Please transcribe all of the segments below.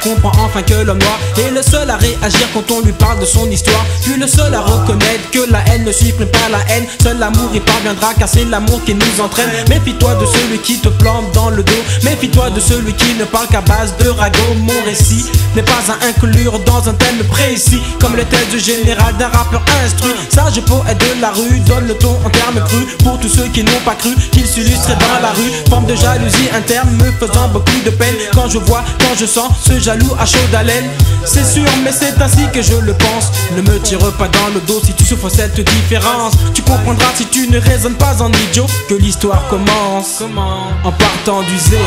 comprend enfin que l'homme noir est le seul à réagir quand on lui parle de son histoire, puis le seul à reconnaître que la haine ne supprime pas la haine. Seul l'amour y parviendra, car c'est l'amour qui nous entraîne. Méfie-toi de celui qui te plante dans le dos, méfie-toi de celui qui ne parle qu'à base de ragots. Mon récit n'est pas à inclure dans un thème précis, comme les thèses générales d'un rappeur instruit. Sage poète de la rue, donne le ton en termes crus pour tous ceux qui n'ont pas cru qu'il s'illustrait dans la rue. Forme de jalousie interne me faisant beaucoup de peine quand je vois, quand je sens ce jaloux à chaude haleine. C'est sûr, mais c'est ainsi que je le pense. Ne me tire pas dans le dos si tu souffres cette différence. Tu comprendras si tu ne raisonnes pas en idiot que l'histoire commence en partant du zéro.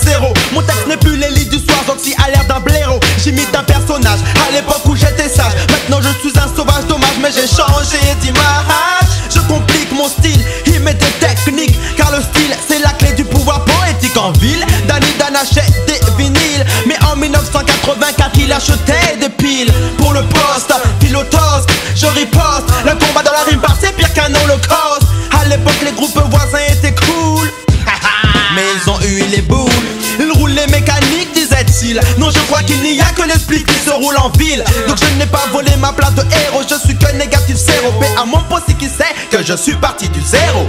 Zéro. Mon texte n'est plus l'élite du soir, Zoxy a l'air d'un blaireau. J'imite un personnage à l'époque où j'étais sage. Maintenant je suis un sauvage, dommage, mais j'ai changé d'image. Je complique mon style, il met des techniques, car le style c'est la clé du pouvoir poétique en ville. Danny Dan achète des vinyles, mais en 1984 il achetait des piles. Pour le poste, pilotos, je riposte. Le combat dans la rime par c'est pire qu'un holocauste. À l'époque les groupes voisins étaient cool, mais ils ont eu les boules. Ils roulent les mécaniques, disait-il. Non, je crois qu'il n'y a que l'esprit qui se roule en ville. Donc je n'ai pas volé ma place de héros. Je suis que négatif zéro. Paix à mon pote qui sait que je suis parti du zéro.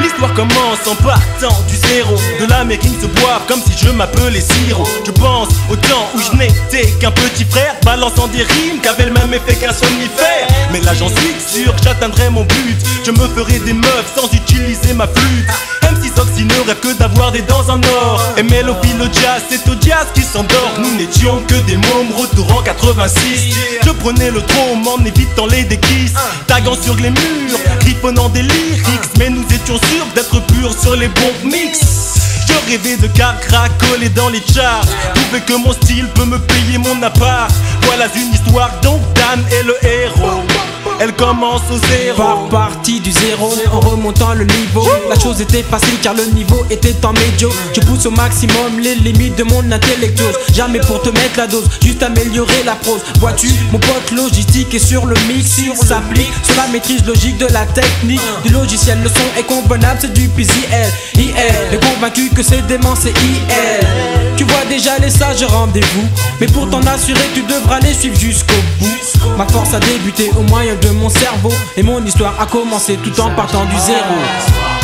L'histoire commence en partant du zéro. De la mer qui se boivent comme si je m'appelais Siro. Je pense au temps où je n'étais qu'un petit frère, balançant des rimes qui avaient le même effet qu'un somnifère. Mais là j'en suis sûr, j'atteindrai mon but. Je me ferai des meufs sans utiliser ma flûte. MC Zoxy ne rêve que d'avoir des dents en or. Et Mélophile au jazz, c'est au jazz qui s'endort. Nous n'étions que des mômes, retour en 86. Je prenais le trône en évitant les déguises, taguant sur les murs, griffonnant des lyrics. Mais nous étions sûrs d'être purs sur les bons mix. Je rêvais de cracoler dans les charts, prouver que mon style peut me payer mon appart. Voilà une histoire dont Dan est le héros. Elle commence au zéro. Partie du zéro, en remontant le niveau. La chose était facile car le niveau était en médio. Je pousse au maximum les limites de mon intellectuose. Jamais pour te mettre la dose, juste améliorer la prose. Vois-tu, mon pote logistique est sur le mix. Il s'applique sur la maîtrise logique de la technique du logiciel. Le son est convenable, c'est du PZL. IL est convaincu que c'est dément, c'est IL. Tu vois déjà les sages rendez-vous, mais pour t'en assurer tu devras les suivre jusqu'au bout. Ma force a débuté au moyen de mon cerveau, et mon histoire a commencé tout en partant du zéro.